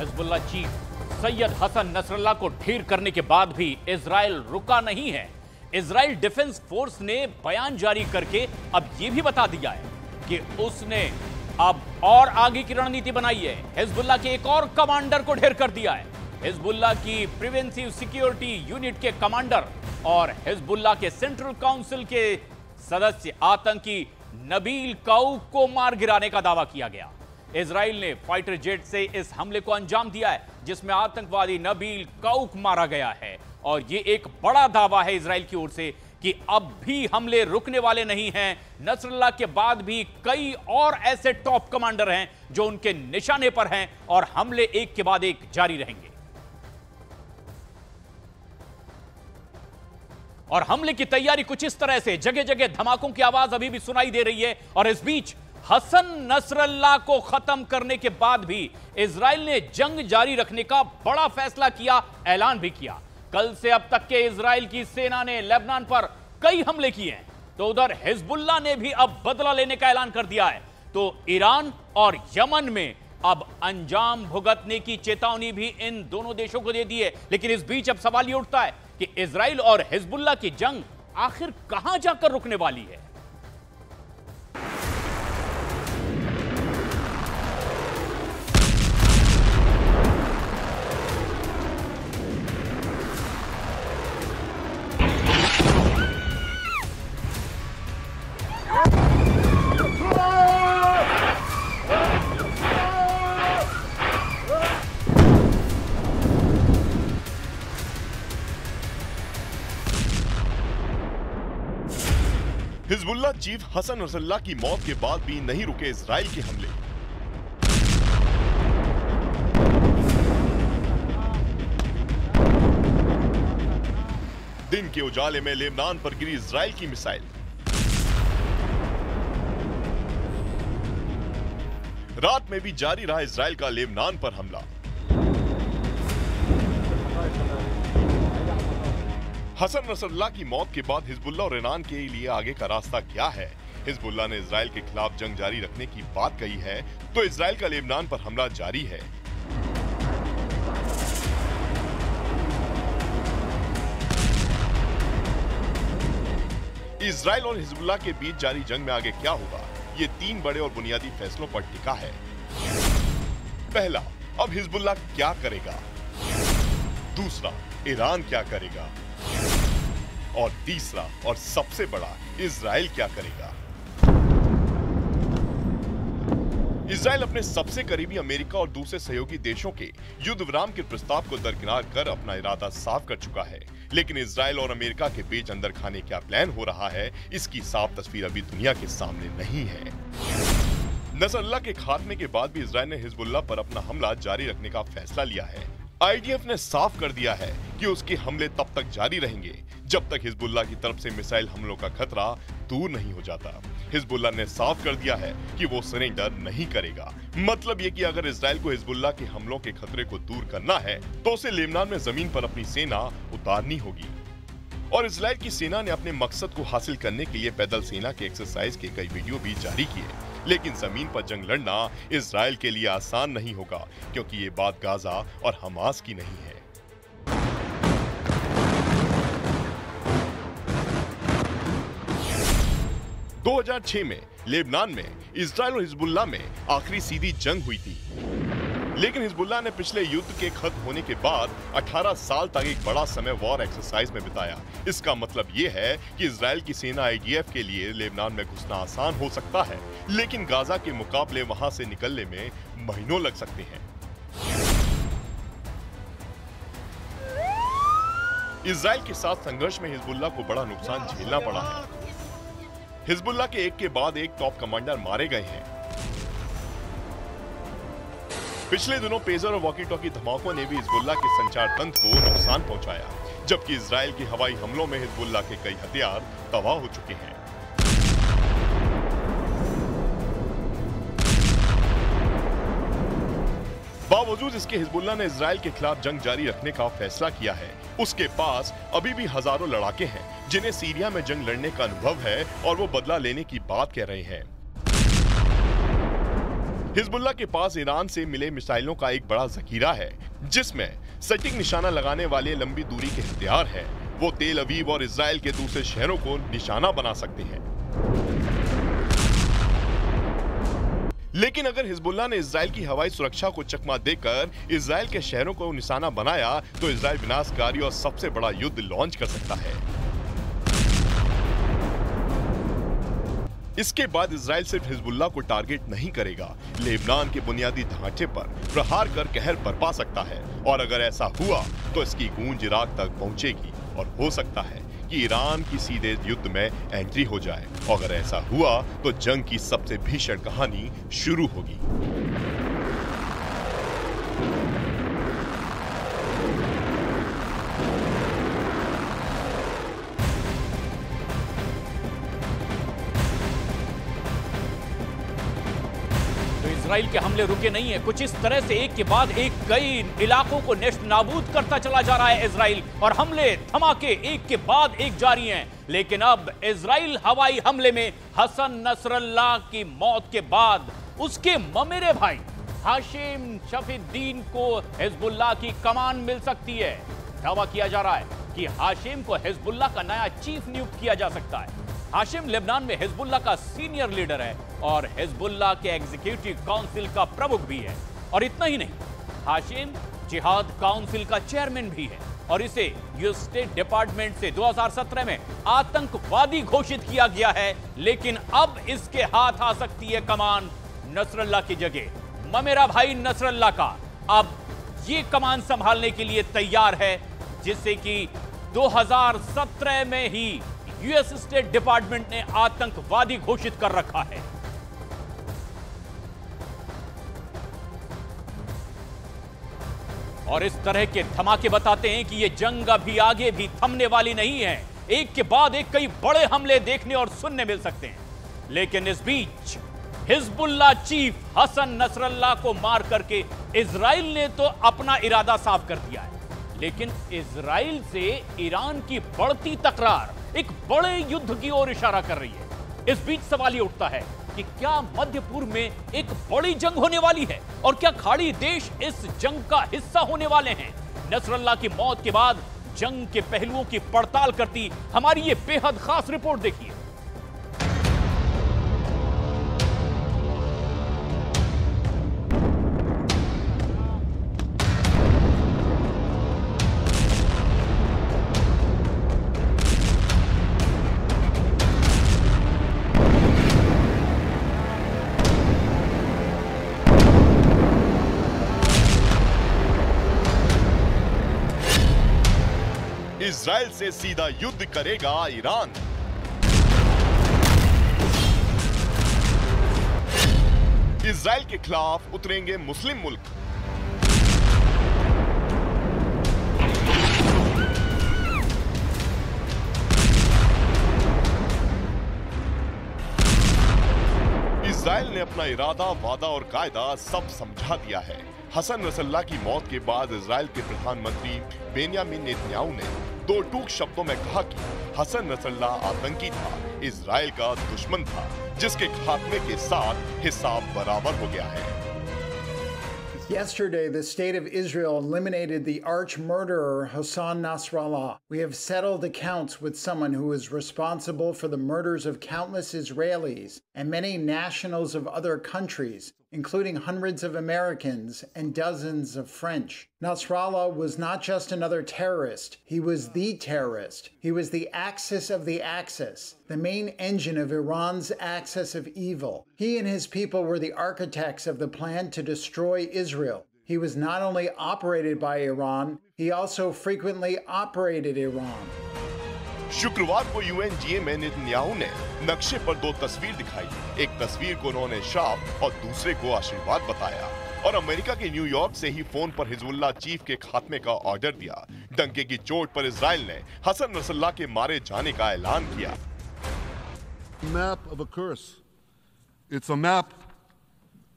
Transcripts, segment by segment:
Hezbollah chief Syed Hassan Nasrallah को ढेर करने के बाद भी इजराइल रुका नहीं है। इजराइल डिफेंस फोर्स ने बयान जारी करके अब यह भी बता दिया है कि उसने अब और आगे की रणनीति बनाई है। हिजबुल्लाह के एक और कमांडर को ढेर कर दिया है। हिजबुल्लाह की प्रिवेंटिव सिक्योरिटी यूनिट के कमांडर और हिजबुल्लाह के सेंट्रल काउंसिल के सदस्य आतंकी नबील काउक को मार गिराने का दावा किया गया। इजराइल ने फाइटर जेट से इस हमले को अंजाम दिया है जिसमें आतंकवादी नबील काउक मारा गया है और यह एक बड़ा दावा है इजराइल की ओर से कि अब भी हमले रुकने वाले नहीं हैं। नसरल्लाह के बाद भी कई और ऐसे टॉप कमांडर हैं जो उनके निशाने पर हैं और हमले एक के बाद एक जारी रहेंगे। और हमले की तैयारी कुछ इस तरह से, जगह जगह धमाकों की आवाज अभी भी सुनाई दे रही है। और इस बीच हसन नसरल्लाह को खत्म करने के बाद भी इजराइल ने जंग जारी रखने का बड़ा फैसला किया, ऐलान भी किया। कल से अब तक के इजराइल की सेना ने लेबनान पर कई हमले किए हैं, तो उधर हिजबुल्लाह ने भी अब बदला लेने का ऐलान कर दिया है। तो ईरान और यमन में अब अंजाम भुगतने की चेतावनी भी इन दोनों देशों को दे दी है। लेकिन इस बीच अब सवाल यह उठता है कि इजराइल और हिजबुल्लाह की जंग आखिर कहां जाकर रुकने वाली है। हिजबुल्लाह चीफ हसन नसरल्लाह की मौत के बाद भी नहीं रुके इजराइल के हमले। दिन के उजाले में लेबनान पर गिरी इजराइल की मिसाइल। रात में भी जारी रहा इजराइल का लेबनान पर हमला। हसन नसरल्लाह की मौत के बाद हिजबुल्लाह और ईरान के लिए आगे का रास्ता क्या है? हिजबुल्लाह ने इजराइल के खिलाफ जंग जारी रखने की बात कही है, तो इजराइल का लेबनान पर हमला जारी है। इजराइल और हिजबुल्लाह के बीच जारी जंग में आगे क्या होगा, ये 3 बड़े और बुनियादी फैसलों पर टिका है। पहला, अब हिजबुल्लाह क्या करेगा? दूसरा, ईरान क्या करेगा? और तीसरा और सबसे बड़ा, इजराइल क्या करेगा? इजराइल अपने सबसे करीबी अमेरिका और दूसरे सहयोगी देशों के युद्ध विराम के प्रस्ताव को दरकिनार कर अपना इरादा साफ कर चुका है। लेकिन इजराइल और अमेरिका के बीच अंदर खाने क्या प्लान हो रहा है, इसकी साफ तस्वीर अभी दुनिया के सामने नहीं है। नसरल्लाह के खात्मे के बाद भी इजराइल ने हिजबुल्लाह पर अपना हमला जारी रखने का फैसला लिया है। आईडीएफ ने साफ कर दिया है कि उसके हमले तब तक जारी रहेंगे जब तक हिजबुल्लाह की तरफ से मिसाइल हमलों का खतरा दूर नहीं हो जाता। हिजबुल्लाह ने साफ कर दिया है कि वो सरेंडर नहीं करेगा। मतलब ये कि अगर इजराइल को हिजबुल्लाह के हमलों के खतरे को दूर करना है तो उसे लेबनान में जमीन पर अपनी सेना उतारनी होगी। और इजराइल की सेना ने अपने मकसद को हासिल करने के लिए पैदल सेना के एक्सरसाइज के कई वीडियो भी जारी किए। लेकिन जमीन पर जंग लड़ना इजराइल के लिए आसान नहीं होगा, क्योंकि ये बात गाजा और हमास की नहीं है। – 2006 में लेबनान में इजराइल और हिजबुल्लाह में आखिरी सीधी जंग हुई थी। लेकिन हिजबुल्लाह ने पिछले युद्ध के खत्म होने के बाद 18 साल तक एक बड़ा समय वॉर एक्सरसाइज में बिताया। इसका मतलब ये है कि इजराइल की सेना आईडीएफ के लिए लेबनान में घुसना आसान हो सकता है, लेकिन गाजा के मुकाबले वहां से निकलने में महीनों लग सकते हैं। इजराइल के साथ संघर्ष में हिजबुल्लाह को बड़ा नुकसान झेलना पड़ा है। हिजबुल्लाह के एक के बाद एक टॉप कमांडर मारे गए हैं। पिछले दिनों पेजर और वॉकी टॉकी धमाकों ने भी हिजबुल्लाह के संचार तंत्र को नुकसान पहुंचाया, जबकि इजराइल के हवाई हमलों में हिजबुल्लाह के कई हथियार तबाह हो चुके हैं। बावजूद इसके हिजबुल्लाह ने इजराइल के खिलाफ जंग जारी रखने का फैसला किया है। उसके पास अभी भी हजारों लड़ाके हैं जिन्हें सीरिया में जंग लड़ने का अनुभव है और वो बदला लेने की बात कह रहे हैं। हिजबुल्लाह के पास ईरान से मिले मिसाइलों का एक बड़ा जखीरा है, जिसमें सटीक निशाना लगाने वाले लंबी दूरी के हथियार हैं। वो तेल अवीव और इजराइल के दूसरे शहरों को निशाना बना सकते हैं। लेकिन अगर हिजबुल्लाह ने इजराइल की हवाई सुरक्षा को चकमा देकर इजराइल के शहरों को निशाना बनाया तो इजराइल विनाशकारी और सबसे बड़ा युद्ध लॉन्च कर सकता है। इसके बाद इजराइल सिर्फ हिजबुल्लाह को टारगेट नहीं करेगा, लेबनान के बुनियादी ढांचे पर प्रहार कर कहर बरपा सकता है। और अगर ऐसा हुआ तो इसकी गूंज इराक तक पहुंचेगी और हो सकता है कि ईरान की सीधे युद्ध में एंट्री हो जाए। और अगर ऐसा हुआ तो जंग की सबसे भीषण कहानी शुरू होगी। इजराइल के हमले रुके नहीं है। कुछ इस तरह से एक के बाद एक कई इलाकों को नेस्त नाबूद करता चला जा रहा है इजराइल, और हमले धमाके एक के बाद एक जारी हैं। लेकिन अब इजराइल हवाई हमले में हसन नसरल्लाह की मौत के बाद उसके ममेरे भाई हाशिम शफीउद्दीन को हिजबुल्लाह की कमान मिल सकती है। दावा किया जा रहा है कि हाशिम को हिजबुल्लाह का नया चीफ नियुक्त किया जा सकता है। हाशिम लेबनान में हिजबुल्लाह का सीनियर लीडर है और हिजबुल्लाह के एग्जीक्यूटिव काउंसिल का प्रमुख भी है। और इतना ही नहीं, हाशिम जिहाद काउंसिल का चेयरमैन भी है और इसे यूएस स्टेट डिपार्टमेंट से 2017 में आतंकवादी घोषित किया गया है। लेकिन अब इसके हाथ आ सकती है कमान नसरल्लाह की जगह। ममेरा भाई नसरल्लाह का अब ये कमान संभालने के लिए तैयार है, जिससे कि 2017 में ही यूएस स्टेट डिपार्टमेंट ने आतंकवादी घोषित कर रखा है। और इस तरह के धमाके बताते हैं कि यह जंग अभी आगे भी थमने वाली नहीं है। एक के बाद एक कई बड़े हमले देखने और सुनने मिल सकते हैं। लेकिन इस बीच हिजबुल्लाह चीफ हसन नसरल्लाह को मार करके इजराइल ने तो अपना इरादा साफ कर दिया है। लेकिन इजराइल से ईरान की बढ़ती तकरार एक बड़े युद्ध की ओर इशारा कर रही है। इस बीच सवाल ये उठता है कि क्या मध्य पूर्व में एक बड़ी जंग होने वाली है और क्या खाड़ी देश इस जंग का हिस्सा होने वाले हैं? नसरल्लाह की मौत के बाद जंग के पहलुओं की पड़ताल करती हमारी ये बेहद खास रिपोर्ट देखिए। इजराइल से सीधा युद्ध करेगा ईरान। इजराइल के खिलाफ उतरेंगे मुस्लिम मुल्क। इजराइल ने अपना इरादा, वादा और कायदा सब समझा दिया है। हसन नसरल्लाह की मौत के बाद इजराइल के प्रधानमंत्री बेंयामिन नेतन्याहू ने 2 टूक शब्दों में कहा कि हसन नसरल्लाह आतंकी था, इजराइल का दुश्मन था, जिसके खात्मे के साथ हिसाब बराबर हो गया है। Yesterday, the state of Israel eliminated the arch murderer Hassan Nasrallah. We have settled accounts with someone who is responsible for the murders of countless Israelis and many nationals of other countries, including hundreds of Americans and dozens of French. Nasrallah was not just another terrorist, he was the terrorist. He was the axis of the axis, the main engine of Iran's axis of evil. He and his people were the architects of the plan to destroy Israel. He was not only operated by Iran, he also frequently operated Iran. शुक्रवार को UNGA में Netanyahu ने नक्शे पर 2 तस्वीर दिखाई। एक तस्वीर को उन्होंने श्राप और दूसरे को आशीर्वाद बताया। और अमेरिका के न्यूयॉर्क से ही फोन पर हिजबुल्लाह चीफ के खात्मे का ऑर्डर दिया। डंके की चोट पर इजराइल ने हसन नसरल्लाह के मारे जाने का ऐलान किया। Map of a curse. It's a map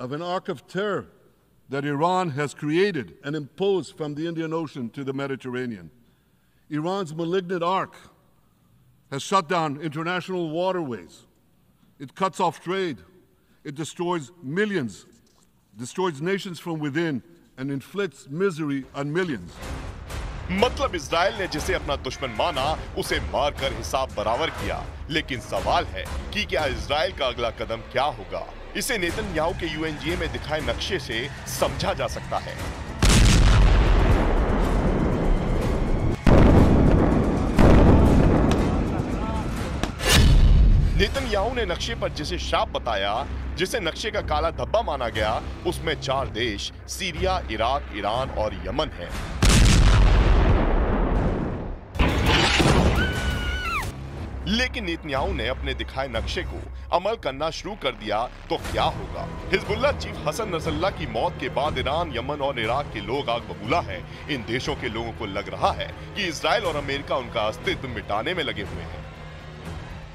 of an arc of terror that Iran has created and imposed from the Indian Ocean to the Mediterranean. Iran's malignant arc has shut down international waterways. It cuts off trade. It destroys millions destroys nations from within, and inflicts misery on millions. मतलब Israel ने जिसे अपना दुश्मन माना उसे मारकर हिसाब बराबर किया। लेकिन सवाल है कि क्या इजराइल का अगला कदम क्या होगा? इसे नेतन्याहू के यूएनजीए में दिखाए नक्शे से समझा जा सकता है। नेतन्याहू ने नक्शे पर जिसे श्राप बताया, जिसे नक्शे का काला धब्बा माना गया, उसमें 4 देश सीरिया, इराक, ईरान और यमन हैं। लेकिन नेतन्याहू ने अपने दिखाए नक्शे को अमल करना शुरू कर दिया तो क्या होगा? हिजबुल्लाह चीफ हसन नसरल्लाह की मौत के बाद ईरान, यमन और इराक के लोग आग बबूला हैं। इन देशों के लोगों को लग रहा है कि इजराइल और अमेरिका उनका अस्तित्व मिटाने में लगे हुए हैं।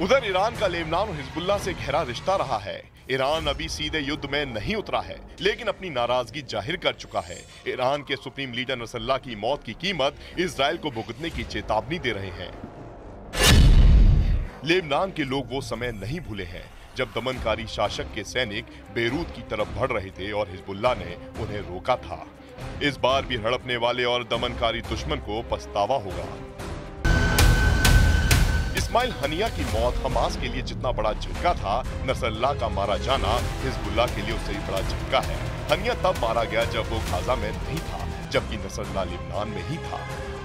उधर ईरान का लेबनान और हिजबुल्लाह से गहरा रिश्ता रहा है। ईरान अभी सीधे युद्ध में नहीं उतरा है, लेकिन अपनी नाराजगी जाहिर कर चुका है। ईरान के सुप्रीम लीडर नसरल्लाह की मौत की कीमत इजराइल को भुगतने की चेतावनी दे रहे हैं। लेबनान के लोग वो समय नहीं भूले हैं जब दमनकारी शासक के सैनिक बेरूत की तरफ बढ़ रहे थे और हिजबुल्लाह ने उन्हें रोका था। इस बार भी हड़पने वाले और दमनकारी दुश्मन को पछतावा होगा। इस्माइल हनिया की मौत हमास के लिए जितना बड़ा झटका था, नसरल्लाह का मारा जाना हिजबुल्लाह के लिए उससे भी बड़ा झटका है। हनिया तब मारा गया जब वो गाजा में नहीं था, जबकि नसरल्लाह लेबनान में ही था।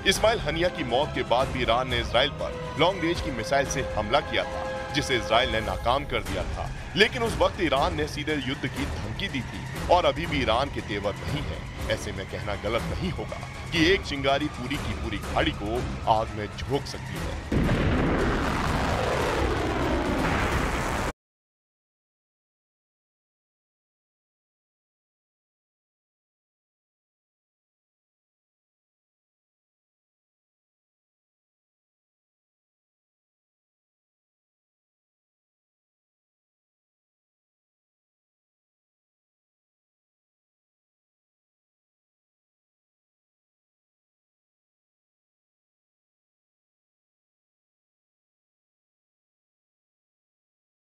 इस्माइल हनिया की मौत के बाद भी ईरान ने इजराइल पर लॉन्ग रेंज की मिसाइल से हमला किया था, जिसे इजराइल ने नाकाम कर दिया था। लेकिन उस वक्त ईरान ने सीधे युद्ध की धमकी दी थी और अभी भी ईरान के तेवर नहीं है। ऐसे में कहना गलत नहीं होगा कि एक चिंगारी पूरी की पूरी खाड़ी को आग में झोंक सकती है।